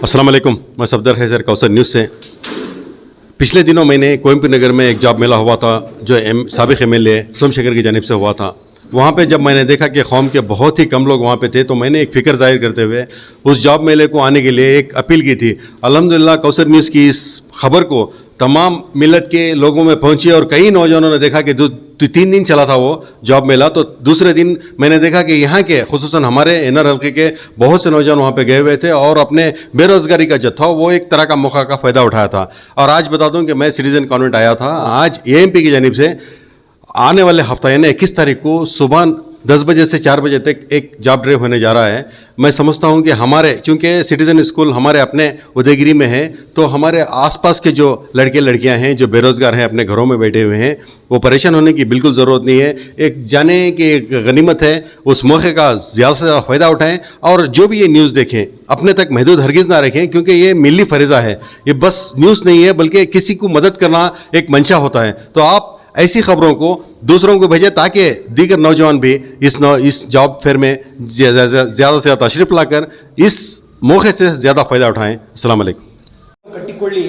अस्सलाम वालेकुम। मैं सफदर हैज़र कौसर न्यूज़ से। पिछले दिनों मैंने कोयम्बटूर नगर में एक जॉब मेला हुआ था जो साबिक़ एमएलए सोमशेखर की जानिब से हुआ था। वहाँ पे जब मैंने देखा कि कौम के बहुत ही कम लोग वहाँ पे थे, तो मैंने एक फ़िक्र ज़ाहिर करते हुए उस जॉब मेले को आने के लिए एक अपील की थी। अल्हम्दुलिल्लाह कौसर न्यूज़ की इस खबर को तमाम मिलत के लोगों में पहुंची और कई नौजवानों ने देखा कि 3 दिन चला था वो जॉब मेला। तो दूसरे दिन मैंने देखा कि यहाँ के खुसूसन हमारे इनर हल्के के बहुत से नौजवान वहाँ पे गए हुए थे और अपने बेरोज़गारी का जत्था वो एक तरह का मौका का फ़ायदा उठाया था। और आज बता दूं कि मैं सिटीज़न कॉन्वेंट आया था। आज एएमपी की जानिब से आने वाले हफ्ता यानी 21 तारीख को सुबह 10 बजे से 4 बजे तक एक जॉब ड्राइव होने जा रहा है। मैं समझता हूं कि हमारे चूँकि सिटीज़न स्कूल हमारे अपने उदयगिरी में है, तो हमारे आसपास के जो लड़के लड़कियां हैं जो बेरोज़गार हैं, अपने घरों में बैठे हुए हैं, वो परेशान होने की बिल्कुल ज़रूरत नहीं है। एक जाने की एक गनीमत है, उस मौके का ज़्यादा से ज़्यादा फ़ायदा उठाएँ और जो भी ये न्यूज़ देखें अपने तक महदूद हरगिज़ ना रखें, क्योंकि ये मिली फ़रीज़ा है। ये बस न्यूज़ नहीं है बल्कि किसी को मदद करना एक मंशा होता है। तो आप ऐसी खबरों को दूसरों को भेजें ताकि दीगर नौजवान भी इस जॉब फेयर में ज़्यादा से ज़्यादा तशरीफ़ लाकर इस मौके से ज़्यादा फ़ायदा उठाएं। अस्सलाम वालेकुम। ಕಟ್ಟಿಕೊಳ್ಳಿ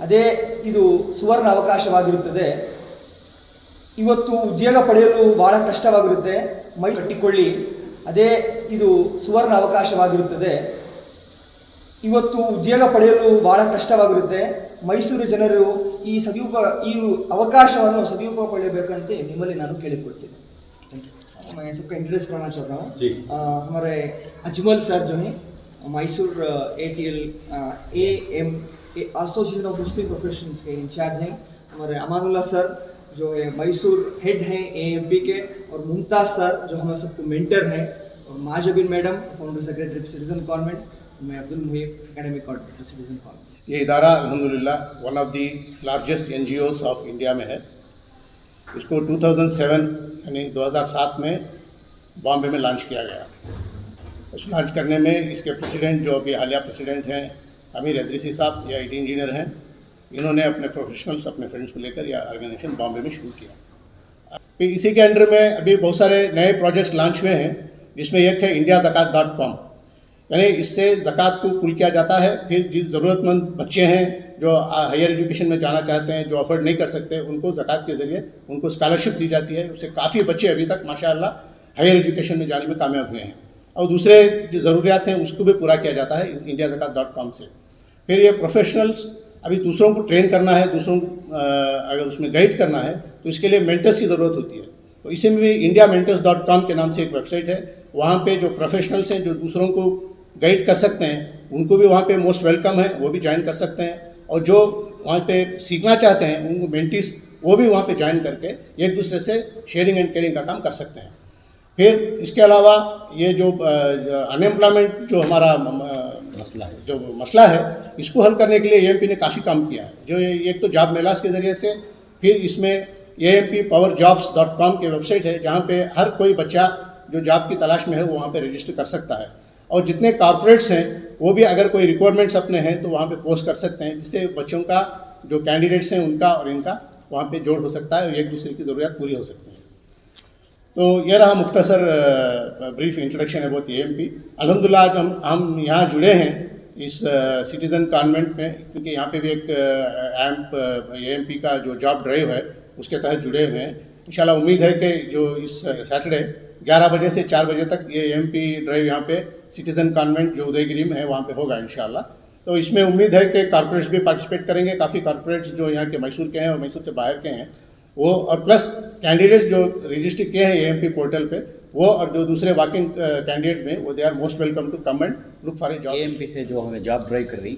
ಅದೇ ಇದು ಸುವರ್ಣ ಅವಕಾಶವಾಗಿರುತ್ತದೆ. ಇವತ್ತು ಉದ್ಯೋಗ ಪಡೆಯಲು ಬಹಳ ಕಷ್ಟವಾಗಿರುತ್ತೆ. ಕಟ್ಟಿಕೊಳ್ಳಿ ಅದೇ ಇದು ಸುವರ್ಣ ಅವಕಾಶವಾಗಿರುತ್ತದೆ. ಇವತ್ತು ಉದ್ಯೋಗ ಪಡೆಯಲು ಬಹಳ ಕಷ್ಟವಾಗಿರುತ್ತೆ. ಮೈಸೂರು ಜನರು ಈ ಅವಕಾಶವನ್ನು ಸದುಪಯೋಗ ಪಡೆಯಬೇಕಂತ ನಿಮ್ಮಲ್ಲಿ ನಾನು ಕೇಳಿಕೊಳ್ತೀನಿ. मैं सबको इंट्रोड्यूस करना चाहता हूँ. हमारे अजमल सर जो हैं Mysore ATL AM association of Muslim professionals के इंचार्ज हैं. हमारे अमानुल्लाह सर जो है मैसूर हेड हैं AMP के, और मुमताज़ सर जो हमारे सबको मेंटर हैं, और Mahjabeen madam founder secretary citizen convent, मैं Abdul Muhib academic coordinator citizen convent. ये इदारा अल्हम्दुलिल्लाह one of the largest NGOs of India में है. इसको 2007 यानी 2007 में बॉम्बे में लॉन्च किया गया. उस लॉन्च करने में इसके प्रेसिडेंट जो अभी हालिया प्रेसिडेंट हैं अमीर अदरीसी साहब, या IT इंजीनियर हैं, इन्होंने अपने प्रोफेशनल्स अपने फ्रेंड्स को लेकर यह ऑर्गेनाइजेशन बॉम्बे में शुरू किया. फिर इसी के अंडर में अभी बहुत सारे नए प्रोजेक्ट्स लॉन्च हुए हैं, जिसमें एक है indiazakat.com. यानी इससे ज़कात को पुल किया जाता है. फिर जिस ज़रूरतमंद बच्चे हैं जो हायर एजुकेशन में जाना चाहते हैं, जो अफोर्ड नहीं कर सकते, उनको ज़कात के ज़रिए उनको स्कॉलरशिप दी जाती है. उससे काफ़ी बच्चे अभी तक माशाअल्लाह हायर एजुकेशन में जाने में कामयाब हुए हैं. और दूसरे जो ज़रूरियात हैं उसको भी पूरा किया जाता है indiazakat.com से. फिर ये प्रोफेशनल्स अभी दूसरों को ट्रेन करना है, दूसरों को अगर उसमें गाइड करना है तो इसके लिए मेंटर्स की ज़रूरत होती है. तो इसी में भी indiamentors.com के नाम से एक वेबसाइट है. वहाँ पे जो प्रोफेशनल्स हैं जो दूसरों को गाइड कर सकते हैं, उनको भी वहाँ पे मोस्ट वेलकम है, वो भी ज्वाइन कर सकते हैं. और जो वहाँ पे सीखना चाहते हैं उनको मेंटीज वो भी वहाँ पे ज्वाइन करके एक दूसरे से शेयरिंग एंड केयरिंग का काम कर सकते हैं. फिर इसके अलावा ये जो अनएम्प्लॉयमेंट जो हमारा मसला है इसको हल करने के लिए AMP ने काफ़ी काम किया है. जो एक तो जॉब मेलास के ज़रिए से, फिर इसमें AMPpowerjobs.com की वेबसाइट है जहाँ पे हर कोई बच्चा जो जॉब की तलाश में है वो वहाँ पे रजिस्टर कर सकता है. और जितने कॉर्पोरेट्स हैं वो भी अगर कोई रिक्वायरमेंट्स अपने हैं तो वहाँ पे पोस्ट कर सकते हैं, जिससे बच्चों का जो कैंडिडेट्स हैं उनका और इनका वहाँ पे जोड़ हो सकता है और एक दूसरे की ज़रूरत पूरी हो सकती है. तो ये रहा मुख्तसर ब्रीफ इंट्रोडक्शन अबाउट AMP. अल्हम्दुलिल्लाह आज हम यहाँ जुड़े हैं इस सिटीज़न कॉन्वेंट में, क्योंकि यहाँ पे भी एक AMP का जो जॉब ड्राइव है उसके तहत जुड़े हुए हैं. इंशाल्लाह उम्मीद है कि जो इस सैटरडे 11 बजे से 4 बजे तक ये AMP ड्राइव यहाँ पे सिटीज़न कॉन्वेंट जो उदयगिरी में है वहाँ पे होगा इंशाल्लाह. तो इसमें उम्मीद है कि कॉर्पोरेट्स भी पार्टिसिपेट करेंगे. काफ़ी कॉर्पोरेट्स जो यहाँ के मैसूर के हैं और मैसूर से बाहर के हैं वो, और प्लस कैंडिडेट्स जो रजिस्टर किए हैं AMP पोर्टल पे वो, और जो दूसरे वॉकिंग कैंडिडेट्स में वो, they are most welcome to come and look for a job. AMP से जो हमें जॉब ड्राइव कर रही,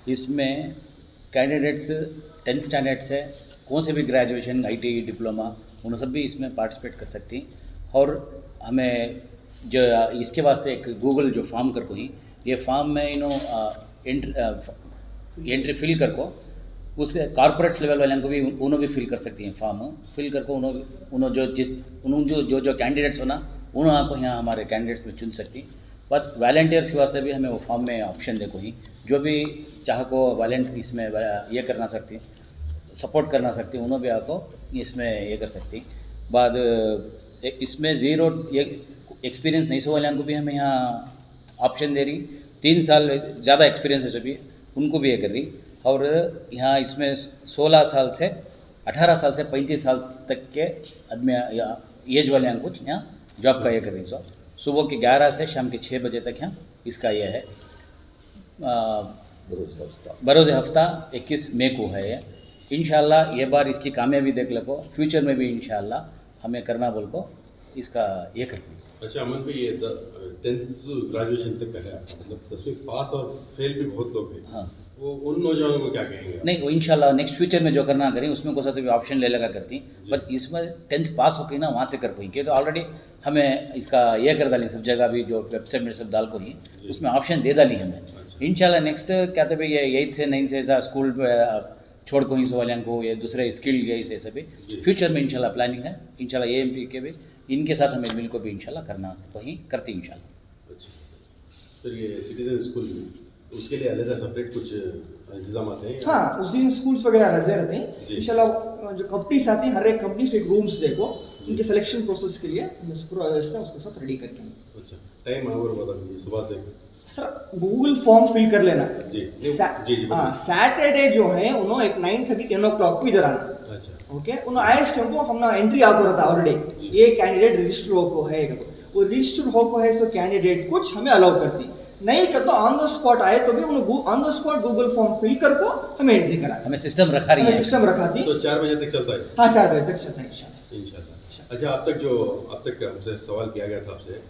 इसमें कैंडिडेट्स 10th स्टैंडर्ड से कौन से भी ग्रेजुएशन ITI डिप्लोमा उन सब भी इसमें पार्टिसिपेट कर सकती. और हमें जो इसके वास्ते एक गूगल जो फॉर्म कर को ही ये फॉर्म में एंट्री फिल कर को उसके कॉर्पोरेट्स लेवल वाले को भी उन्होंने भी फिल कर सकती हैं. फॉर्म फिल करके उन्होंने जो कैंडिडेट्स हो ना उन्होंने को यहाँ हमारे कैंडिडेट्स में चुन सकती. बट वॉलंटियर्स के वास्ते भी हमें वो फॉर्म में ऑप्शन देखो ही जो भी चाह को वॉलंटियर इसमें ये करना सकती, सपोर्ट करना सकती, उन्होंने भी आपको इसमें ये कर सकती. बाद इसमें ज़ीरो एक्सपीरियंस नहीं सो वाले को भी हमें यहाँ ऑप्शन दे रही, 3 साल ज़्यादा एक्सपीरियंस है सभी, उनको भी ये कर रही। और यहाँ इसमें 16 साल से 18 साल से 35 साल तक के आदमी या एज वाले हैं कुछ यहाँ जॉब का ये कर रही। सो सुबह के 11 से शाम के 6 बजे तक यहाँ इसका ये है। बरोज़ हफ्ता 21 मई को है ये। इंशाल्लाह ये बार इसकी कामयाबी देख लो, फ्यूचर में भी इंशाल्लाह हमें करना बोल को इसका ये करना। अच्छा अमन भाई, ये 10th ग्रेजुएशन तक का है, मतलब 10वीं पास और फेल भी बहुत लोग हैं। हाँ, वो उन नौजवानों को क्या कहेंगे? नहीं वो इंशाल्लाह नेक्स्ट फ्यूचर में जो करना करें उसमें को भी ऑप्शन ले लगा करती, बट इसमें 10th पास हो गई ना वहाँ से कर पाएंगे। तो ऑलरेडी हमें इसका ये कर डाली सब जगह भी जो वेबसाइट में सब डाल को ही उसमें ऑप्शन दे डाली हमें। इंशाल्लाह नेक्स्ट क्या तो भाई ये 8th से 9th से ऐसा स्कूल छोड़ को ही वाले को ये दूसरे स्किल गए से सभी फ्यूचर में इंशाल्लाह प्लानिंग है। इंशाल्लाह AMP के भी इनके साथ हमें मिल को भी इंशाल्लाह करना वहीं करती इंशाल्लाह। अच्छा सर, ये सिटीजन स्कूल उसके लिए अलग सेपरेट कुछ इंतजाम आते हैं? हाँ, उस दिन स्कूल्स वगैरह रजे रहते हैं इंशाल्लाह। जो कंपनीज आती हैं हर एक कंपनी के रूम्स देखो उनके सिलेक्शन प्रोसेस के लिए पूरा व्यवस्था उसके साथ रेडी करके। अच्छा, टाइम आवर बता दीजिए सुबह से। सर गूगल फॉर्म फिल कर लेना। जी हाँ, सैटरडे जो है उन्होंने एक 9:30 10 o'clock को इधर आना। अच्छा ओके, उन्होंने आए को हमने एंट्री आपको रहता ऑलरेडी ये कैंडिडेट रजिस्टर हो है, वो रजिस्टर हो है सो कैंडिडेट कुछ हमें अलाउ करती नहीं कर तो ऑन द स्पॉट आए तो भी उन्हें on the spot Google form fill कर को हमें एंट्री करा। हमें सिस्टम रखा रही है, सिस्टम रखा थी। तो 4 बजे तक चलता है? हाँ, 4 बजे तक चलता है इंशाल्लाह। अच्छा, अब तक हमसे सवाल किया गया था आपसे,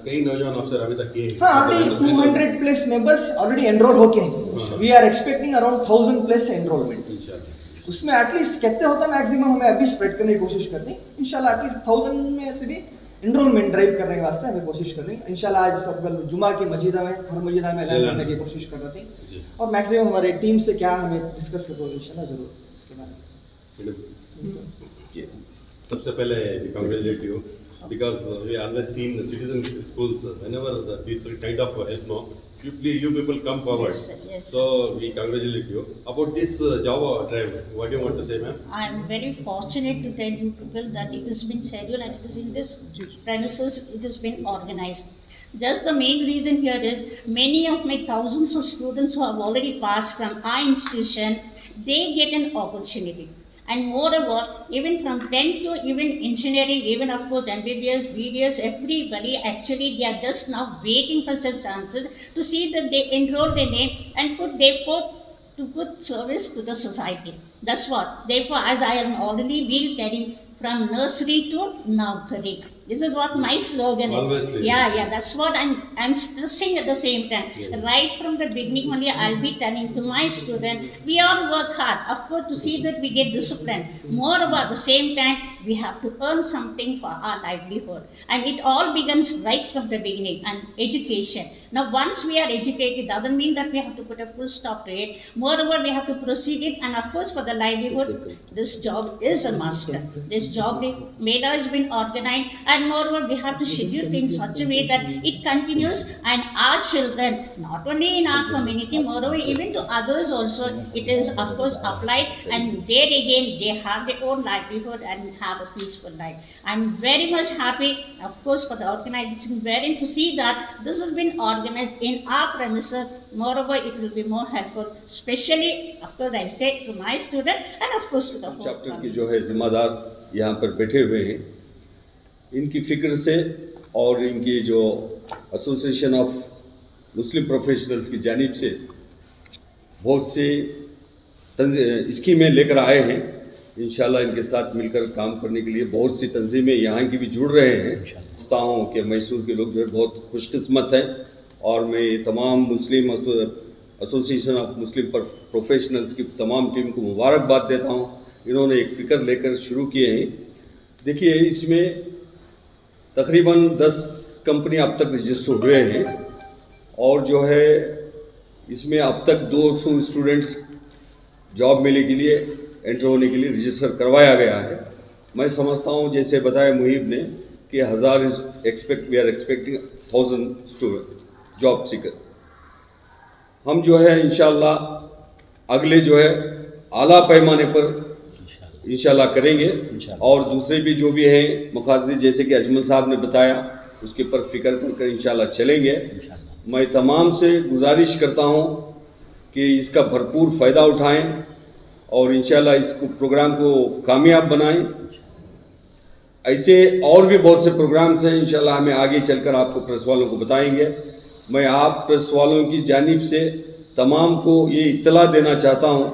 कई नौजवान अफसर अभी तक किए? हाँ, अभी 200 प्लस मेंबर्स ऑलरेडी एनरोल होके हैं। We are expecting around 1000 plus enrolment. इंशाल्लाह उसमें एटलीस्ट कितने होता है मैक्सिमम हमें अभी स्प्रेड करने की कोशिश करते हैं। इंशाल्लाह एटलीस्ट 1000 में से भी एनरोलमेंट ड्राइव करने के वास्ते हमें कोशिश कर रहे हैं। इंशाल्लाह आज सब कल जुमा की मस्जिदा में हर मस्जिदा में ऐलान करने की कोशिश कर रहे थे और मैक्सिमम हमारे टीम से क्या हमें डिस्कस करते हैं इंशाल्लाह जरूर इसके बारे में। सबसे पहले congratulate you because we always seen the citizen schools whenever these kind of help no you people come forward. Yes, sir, yes. So we congratulate you about this Java drive. What do you want to say, ma'am? I am very fortunate to tell you people that it has been scheduled and it is in this premises, it has been organized. Just the main reason here is many of my thousands of students who have already passed from our institution, they get an opportunity. And moreover, even from 10th to even engineering, even of course MBBS, BDS, everybody actually they are just now waiting for such chances to see that they enroll their name and put therefore to put service to the society. That's what. Therefore, as I am already been telling, from nursery to Navkari. This is what my slogan Always is. say. Yeah, that's what I'm stressing at the same time. Yes. Right from the beginning only, I'll be telling to my students, we all work hard, of course, to see that we get discipline. More about the same time, we have to earn something for our livelihood. And it all begins right from the beginning, and education. Now, once we are educated, doesn't mean that we have to put a full stop to it. Moreover, we have to proceed it, and of course, for the livelihood, this job is a must. This job, the MEDA has been organized, and moreover, we have to schedule it in such a way that it continues, and our children, not only in our community, moreover, even to others also, it is, of course, applied, and there again, they have their own livelihood and have a peaceful life. I'm very much happy, of course, for the organization, wherein to see that this has been organized in our premises. Moreover, it will be more helpful, especially, of course, I say to my student, and of course to the whole chapter की community. जो है जिम्मेदार यहाँ पर बैठे हुए हैं, इनकी फ़िक्र से और इनकी जो एसोसिएशन ऑफ मुस्लिम प्रोफेशनल्स की जानिब से बहुत सी स्कीमें लेकर आए हैं। इंशाल्लाह इनके साथ मिलकर काम करने के लिए बहुत सी तंजीमें यहाँ की भी जुड़ रहे हैं। ताऊं के मैसूर के लोग जो है बहुत खुशकिस्मत हैं, और मैं ये तमाम मुस्लिम एसोसिएशन ऑफ मुस्लिम प्रोफेशनल्स की तमाम टीम को मुबारकबाद देता हूँ। इन्होंने एक फ़िक्र लेकर शुरू किए हैं। देखिए, इसमें तकरीबन 10 कंपनी अब तक रजिस्टर हुए हैं, और जो है इसमें अब तक 200 स्टूडेंट्स जॉब मिलने के लिए एंटर होने के लिए रजिस्टर करवाया गया है। मैं समझता हूँ, जैसे बताया मुहिब ने, कि 1000 we are expecting 1000 student job seeker. हम जो है इंशाल्लाह अगले जो है आला पैमाने पर इंशाल्लाह करेंगे, और दूसरे भी जो भी हैं मकासद जैसे कि अजमल साहब ने बताया उसके पर फिक्र कर इंशाल्लाह चलेंगे। मैं तमाम से गुजारिश करता हूं कि इसका भरपूर फ़ायदा उठाएं और इंशाल्लाह इस प्रोग्राम को कामयाब बनाएं। ऐसे और भी बहुत से प्रोग्राम्स हैं, इंशाल्लाह हमें आगे चलकर आपको प्रेस वालों को बताएंगे। मैं आप प्रेस वालों की जानिब से तमाम को ये इत्तला देना चाहता हूं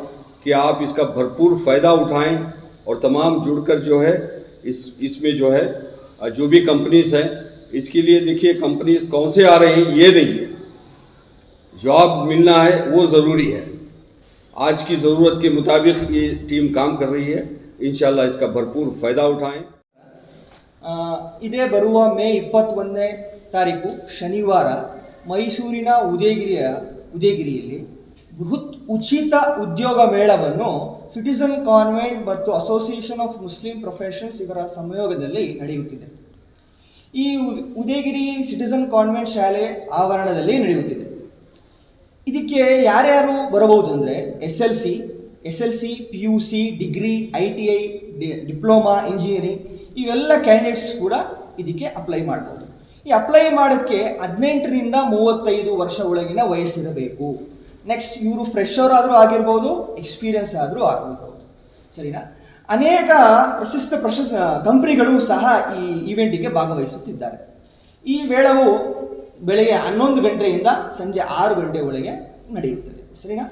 कि आप इसका भरपूर फ़ायदा उठाएं और तमाम जुड़कर जो है इसमें जो है जो भी कंपनीज हैं, इसके लिए देखिए कंपनीज कौन से आ रहे हैं ये नहीं है, जॉब मिलना है वो ज़रूरी है। आज की ज़रूरत के मुताबिक ये टीम काम कर रही है, इंशाल्लाह इसका भरपूर फ़ायदा उठाएं। ಇದೇ ಬರುವ ಮೇ 21ನೇ ತಾರೀಕು ಶನಿವಾರ ಮೈಸೂರಿನ ಉದಯಗಿರಿಯಲ್ಲಿ ಬೃಹತ್ ಉಚಿತ ಉದ್ಯೋಗ ಮೇಳವನ್ನು ಸಿಟಿಸನ್ ಕಾನ್ವೆಂಟ್ ಮತ್ತು ಅಸೋಸಿಯೇಷನ್ ಆಫ್ ಮುಸ್ಲಿಂ ಪ್ರೊಫೆಷನಲ್ಸ್ ಇವರ ಸಂಯೋಗದಲ್ಲಿ ನಡೆಯುತ್ತಿದೆ. ಈ ಉದಯಗಿರಿ ಸಿಟಿಸನ್ ಕಾನ್ವೆಂಟ್ ಶಾಲೆ ಆವರಣದಲ್ಲಿ ನಡೆಯುತ್ತಿದೆ. ಇದಕ್ಕೆ ಯಾರ್ಯಾರು ಬರಬಹುದು ಅಂದರೆ SLC, PUC, degree, ITI, diploma, engineering ಇವೆಲ್ಲ ಕ್ಯಾಂಡಿಡೇಟ್ಸ್ ಕೂಡ ಇದಕ್ಕೆ ಅಪ್ಲೈ ಮಾಡ್ಬೋದು. ಈ ಅಪ್ಲೈ ಮಾಡೋಕ್ಕೆ 18ರಿಂದ 35 ವರ್ಷ ಒಳಗಿನ ವಯಸ್ಸಿರಬೇಕು. ನೆಕ್ಸ್ಟ್ ಇವರು ಫ್ರೆಶರ್ ಆದರೂ ಆಗಿರ್ಬೋದು, ಎಕ್ಸ್ಪೀರಿಯನ್ಸ್ ಆದರೂ ಆಗಿರ್ಬೋದು. ಸರಿನಾ? ಅನೇಕ ಪ್ರಶಸ್ತ ಕಂಪ್ನಿಗಳು ಸಹ ಈ ಈವೆಂಟಿಗೆ ಭಾಗವಹಿಸುತ್ತಿದ್ದಾರೆ. ಈ ಮೇಳವು ಬೆಳಗ್ಗೆ 11 ಗಂಟೆಯಿಂದ ಸಂಜೆ 6 ಗಂಟೆ ಒಳಗೆ ನಡೆಯುತ್ತದೆ. ಸರಿನಾ?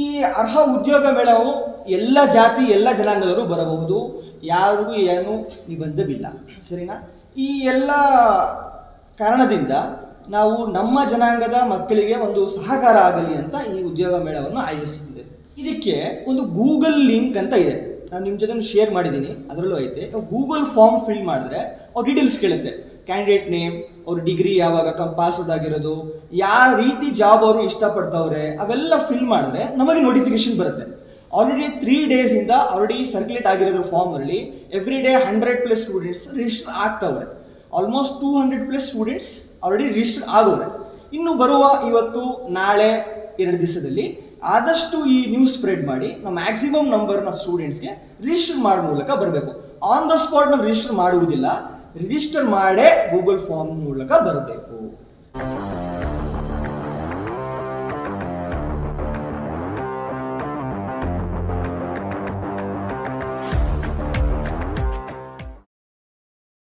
ಈ ಅರ್ಹ ಉದ್ಯೋಗ ಮೇಳವು ಎಲ್ಲ ಜಾತಿ ಎಲ್ಲ ಜನಾಂಗದವರು ಬರಬಹುದು, ಯಾರಿಗೂ ಏನು ನಿಬಂಧವಿಲ್ಲ. ಸರಿನಾ? ಈ ಎಲ್ಲ ಕಾರಣದಿಂದ ನಾವು ನಮ್ಮ ಜನಾಂಗದ ಮಕ್ಕಳಿಗೆ ಒಂದು ಸಹಕಾರ ಆಗಲಿ ಅಂತ ಈ ಉದ್ಯೋಗ ಮೇಳವನ್ನು ಆಯೋಜಿಸುತ್ತಿದೆ. ಇದಕ್ಕೆ ಒಂದು ಗೂಗಲ್ ಲಿಂಕ್ ಅಂತ ಇದೆ, ನಾನು ನಿಮ್ಮ ಜೊತೆ ಶೇರ್ ಮಾಡಿದ್ದೀನಿ, ಅದರಲ್ಲೂ ಐತೆ. ಗೂಗಲ್ ಫಾರ್ಮ್ ಫಿಲ್ ಮಾಡಿದ್ರೆ ಅವ್ರು ಡೀಟೇಲ್ಸ್ ಕೇಳುತ್ತೆ, ಕ್ಯಾಂಡಿಡೇಟ್ ನೇಮ್, ಅವ್ರ ಡಿಗ್ರಿ ಯಾವಾಗ ಪಾಸ್ ಆಗಿರೋದು, ಯಾವ ರೀತಿ ಜಾಬ್ ಅವರು ಇಷ್ಟಪಡ್ತವ್ರೆ, ಅವೆಲ್ಲ ಫಿಲ್ ಮಾಡಿದ್ರೆ ನಮಗೆ ನೋಟಿಫಿಕೇಶನ್ ಬರುತ್ತೆ. ಆಲ್ರೆಡಿ 3 ಡೇಸಿಂದ ಆಲ್ರೆಡಿ ಸರ್ಕ್ಯುಲೇಟ್ ಆಗಿರೋದು formally every day 100+ students register ಆಗ್ತವ್ರೆ. ಆಲ್ಮೋಸ್ಟ್ 200+ ಸ್ಟೂಡೆಂಟ್ಸ್ ಆಲ್ರೆಡಿ ರಿಜಿಸ್ಟರ್ ಆಗೋರೆ. ಇನ್ನು ಬರುವ ಇವತ್ತು ನಾಳೆ 2 ದಿವಸದಲ್ಲಿ ಆದಷ್ಟು ಈ ನ್ಯೂಸ್ ಸ್ಪ್ರೆಡ್ ಮಾಡಿ ನಾವು ಮ್ಯಾಕ್ಸಿಮಮ್ ನಂಬರ್ನ ಸ್ಟೂಡೆಂಟ್ಸ್ಗೆ ರಿಜಿಸ್ಟರ್ ಮಾಡೋ ಮೂಲಕ ಬರಬೇಕು. ಆನ್ ದ ಸ್ಪಾಟ್ ನಾವು ರಿಜಿಸ್ಟರ್ ಮಾಡುವುದಿಲ್ಲ, ರಿಜಿಸ್ಟರ್ ಮಾಡೇ ಗೂಗಲ್ ಫಾರ್ಮ್ ಮೂಲಕ ಬರಬೇಕು.